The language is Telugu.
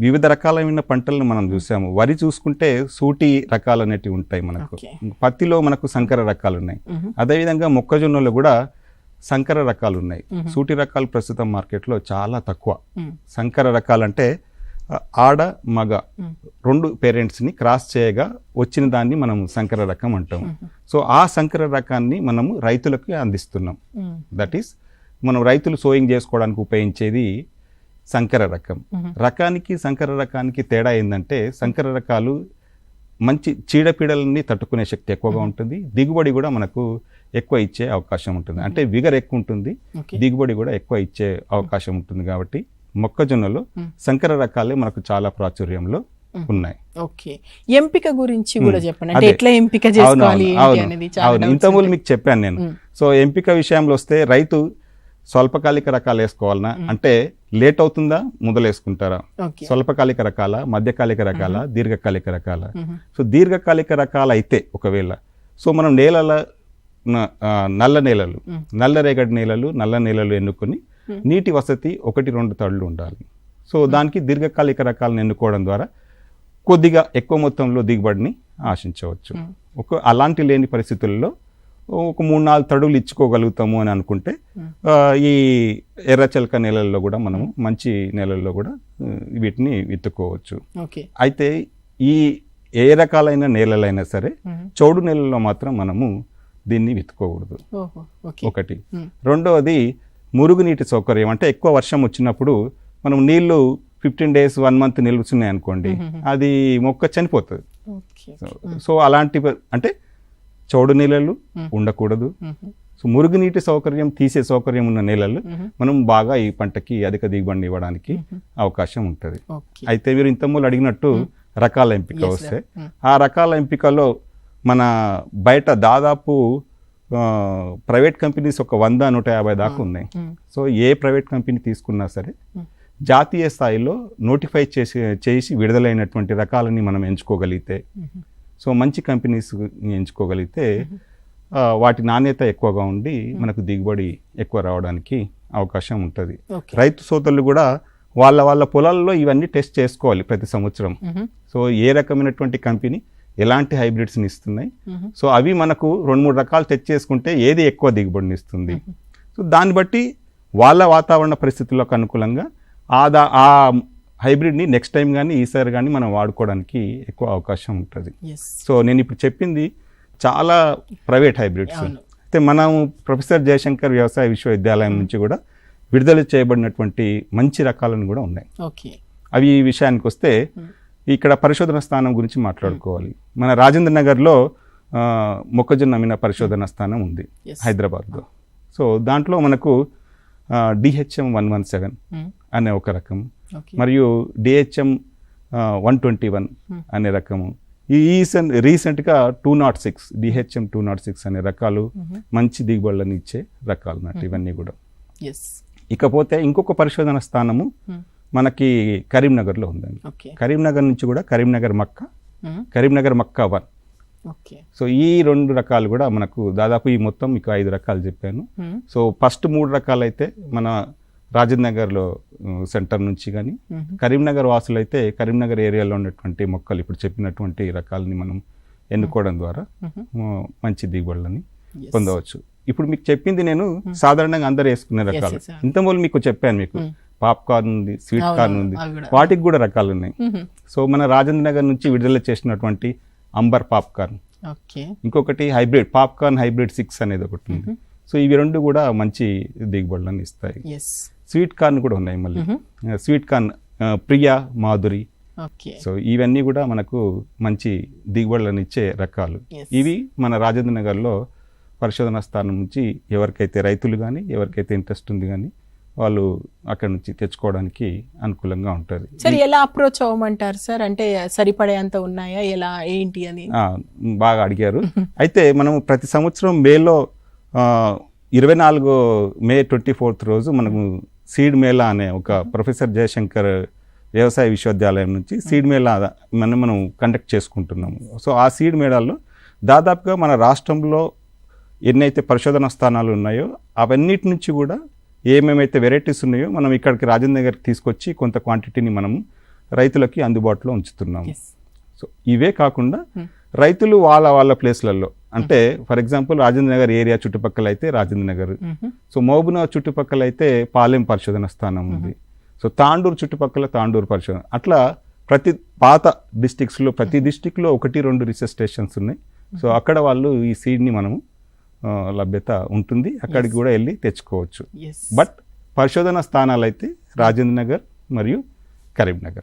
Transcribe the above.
వివిధ రకాలైన పంటలను మనం చూసాము. వరి చూసుకుంటే సూటి రకాలు అనేటివి ఉంటాయి మనకు. పత్తిలో మనకు సంకర రకాలు ఉన్నాయి. అదేవిధంగా మొక్కజొన్నలో కూడా సంకర రకాలు ఉన్నాయి. సూటి రకాలు ప్రస్తుతం మార్కెట్లో చాలా తక్కువ. సంకర రకాలంటే ఆడ మగ రెండు పేరెంట్స్ని క్రాస్ చేయగా వచ్చిన దాన్ని మనం సంకర రకం అంటాము. సో ఆ సంకర రకాన్ని మనము రైతులకు అందిస్తున్నాం. దట్ ఈస్ మనం రైతులు సోయింగ్ చేసుకోవడానికి ఉపయోగించేది సంకర రకం. రకానికి సంకర రకానికి తేడా ఏంటంటే సంకర రకాలు మంచి చీడపీడలని తట్టుకునే శక్తి ఎక్కువగా ఉంటుంది. దిగుబడి కూడా మనకు ఎక్కువ ఇచ్చే అవకాశం ఉంటుంది. అంటే విగర్ ఎక్కువ ఉంటుంది, దిగుబడి కూడా ఎక్కువ ఇచ్చే అవకాశం ఉంటుంది. కాబట్టి మొక్కజొన్నలో సంకర రకాలే మనకు చాలా ప్రాచుర్యంలో ఉన్నాయి. ఓకే, ఎంపిక గురించి కూడా చెప్పండి. అంటే ఎట్లా ఎంపిక చేసుకోవాలి అనేది అవును, ఇంతకుముందు మీకు చెప్పాను నేను. సో ఎంపిక విషయంలో వస్తే రైతు స్వల్పకాలిక రకాలు వేసుకోవాలన్నా అంటే లేట్ అవుతుందా మొదలేసుకుంటారా? స్వల్పకాలిక రకాల, మధ్యకాలిక రకాల, దీర్ఘకాలిక రకాల. సో దీర్ఘకాలిక రకాలు అయితే ఒకవేళ సో మనం నేలల నల్ల నేలలు, నల్లరేగడి నేలలు, నల్ల నేలలు ఎన్నుకొని నీటి వసతి 1-2 తడులు ఉండాలి. సో దానికి దీర్ఘకాలిక రకాలను ఎన్నుకోవడం ద్వారా కొద్దిగా ఎక్కువ మొత్తంలో దిగుబడిని ఆశించవచ్చు. అలాంటి లేని పరిస్థితుల్లో ఒక 3-4 తడులు ఇచ్చుకోగలుగుతాము అని అనుకుంటే ఈ ఎర్రచలక నేలల్లో కూడా మనము మంచి నేలల్లో కూడా వీటిని విత్తుకోవచ్చు. అయితే ఈ ఏ రకాలైన నేలలైనా సరే చౌడు నేలల్లో మాత్రం మనము దీన్ని విత్తుకోకూడదు. ఒకటి. రెండవది మురుగునీటి సౌకర్యం. అంటే ఎక్కువ వర్షం వచ్చినప్పుడు మనం నీళ్లు 15 days 1 month నిలుస్తున్నాయి అనుకోండి, అది మొక్క చనిపోతుంది. సో అలాంటి అంటే చౌడు నేలలు ఉండకూడదు. సో మురుగునీటి సౌకర్యం తీసే సౌకర్యం ఉన్న నేలలు మనం బాగా ఈ పంటకి అధిక దిగుబడిని ఇవ్వడానికి అవకాశం ఉంటుంది. అయితే మీరు ఇంతకుముందు అడిగినట్టు రకాల ఎంపిక వస్తే ఆ రకాల ఎంపికలో మన బయట దాదాపు ప్రైవేట్ కంపెనీస్ ఒక 100-150 దాకా ఉన్నాయి. సో ఏ ప్రైవేట్ కంపెనీ తీసుకున్నా సరే జాతీయ స్థాయిలో నోటిఫై చేసి విడుదలైనటువంటి రకాలని మనం ఎంచుకోగలిగితే, సో మంచి కంపెనీస్ ఎంచుకోగలిగితే వాటి నాణ్యత ఎక్కువగా ఉండి మనకు దిగుబడి ఎక్కువ రావడానికి అవకాశం ఉంటుంది. రైతు సోదరులు కూడా వాళ్ళ పొలాల్లో ఇవన్నీ టెస్ట్ చేసుకోవాలి ప్రతి సంవత్సరం. సో ఏ రకమైనటువంటి కంపెనీ ఎలాంటి హైబ్రిడ్స్ని ఇస్తున్నాయి, సో అవి మనకు 2-3 రకాలు టెస్ట్ చేసుకుంటే ఏది ఎక్కువ దిగుబడిని ఇస్తుంది. సో దాన్ని బట్టి వాళ్ళ వాతావరణ పరిస్థితులకు అనుకూలంగా ఆ హైబ్రిడ్ని నెక్స్ట్ టైం కానీ ఈసారి కానీ మనం వాడుకోవడానికి ఎక్కువ అవకాశం ఉంటుంది. సో నేను ఇప్పుడు చెప్పింది చాలా ప్రైవేట్ హైబ్రిడ్స్. అయితే మనం ప్రొఫెసర్ జయశంకర్ వ్యవసాయ విశ్వవిద్యాలయం నుంచి కూడా విడుదల చేయబడినటువంటి మంచి రకాలను కూడా ఉన్నాయి. అవి ఈ విషయానికి వస్తే ఇక్కడ పరిశోధన స్థానం గురించి మాట్లాడుకోవాలి. మన రాజేంద్ర నగర్లో మొక్కజొన్న అమ్మిన పరిశోధన స్థానం ఉంది హైదరాబాద్లో. సో దాంట్లో మనకు DHM 117 అనే ఒక రకం, మరియు DHM 121 అనే రకము, ఈ రీసెంట్గా 206 DHM 206 అనే రకాలు మంచి దిగుబడులను ఇచ్చే రకాలు నాటి ఇవన్నీ కూడా. ఇకపోతే ఇంకొక పరిశోధన స్థానము మనకి కరీంనగర్లో ఉందండి. కరీంనగర్ నుంచి కూడా కరీంనగర్ మక్కా 1. సో ఈ 2 రకాలు కూడా మనకు దాదాపు ఈ మొత్తం మీకు 5 రకాలు చెప్పాను. సో ఫస్ట్ 3 రకాలు అయితే మన రాజేంద్ర నగర్లో సెంటర్ నుంచి కానీ, కరీంనగర్ వాసులు అయితే కరీంనగర్ ఏరియాలో ఉన్నటువంటి మొక్కలు ఇప్పుడు చెప్పినటువంటి రకాలని మనం ఎన్నుకోవడం ద్వారా మంచి దిగుబడులని పొందవచ్చు. ఇప్పుడు మీకు చెప్పింది నేను సాధారణంగా అందరూ వేసుకునే రకాలు. ఇంతకుముందు మీకు చెప్పాను, మీకు పాప్కార్న్ ఉంది, స్వీట్ కార్న్ ఉంది, వాటికి కూడా రకాలు ఉన్నాయి. సో మన రాజేంద్ర నగర్ నుంచి విడుదల చేసినటువంటి అంబర్ పాప్కార్న్, ఇంకొకటి హైబ్రిడ్ పాప్కార్న్ హైబ్రిడ్ 6 అనేది ఒకటి ఉంది. సో ఇవి 2 కూడా మంచి దిగుబడులను ఇస్తాయి. స్వీట్ కార్న్ కూడా ఉన్నాయి మళ్ళీ, sweet corn Priya, Madhuri. So ఇవన్నీ కూడా మనకు మంచి దిగుబడులను ఇచ్చే రకాలు. ఇవి మన రాజేంద్ర నగర్లో పరిశోధన స్థానం నుంచి ఎవరికైతే రైతులు కానీ ఎవరికైతే ఇంట్రెస్ట్ ఉంది కానీ వాళ్ళు అక్కడ నుంచి తెచ్చుకోవడానికి అనుకూలంగా ఉంటుంది. సార్ ఎలా అప్రోచ్ అవ్వమంటారు సార్? అంటే సరిపడేంత ఉన్నాయా, ఎలా ఏంటి అని బాగా అడిగారు. అయితే మనం ప్రతి సంవత్సరం మేలో 24 మే 24th రోజు మనము సీడ్ మేళా అనే ఒక ప్రొఫెసర్ జయశంకర్ వ్యవసాయ విశ్వవిద్యాలయం నుంచి సీడ్ మేళా మనం కండక్ట్ చేసుకుంటున్నాము. సో ఆ సీడ్ మేళాల్లో దాదాపుగా మన రాష్ట్రంలో ఎన్నైతే పరిశోధన స్థానాలు ఉన్నాయో అవన్నిటి నుంచి కూడా ఏమేమైతే వెరైటీస్ ఉన్నాయో మనం ఇక్కడికి రాజేంద్ర నగర్కి తీసుకొచ్చి కొంత క్వాంటిటీని మనం రైతులకి అందుబాటులో ఉంచుతున్నాము. ఎస్. సో ఇవే కాకుండా రైతులు వాళ్ళ ప్లేస్లలో అంటే for example Rajendra Nagar area చుట్టుపక్కల అయితే రాజేంద్ర నగర్, సో మహబూబ్నగర్ చుట్టుపక్కల అయితే పాలెం పరిశోధన స్థానం ఉంది, సో తాండూరు చుట్టుపక్కల తాండూరు పరిశోధన, అట్లా ప్రతి పాత డిస్టిక్స్లో ప్రతి డిస్టిక్లో 1-2 రీసెర్చ్ స్టేషన్స్ ఉన్నాయి. సో అక్కడ వాళ్ళు ఈ సీడ్ని మనము లభ్యత ఉంటుంది, అక్కడికి కూడా వెళ్ళి తెచ్చుకోవచ్చు. ఎస్. బట్ పరిశోధన స్థానాలు అయితే రాజేంద్ర నగర్ మరియు కరీంనగర్.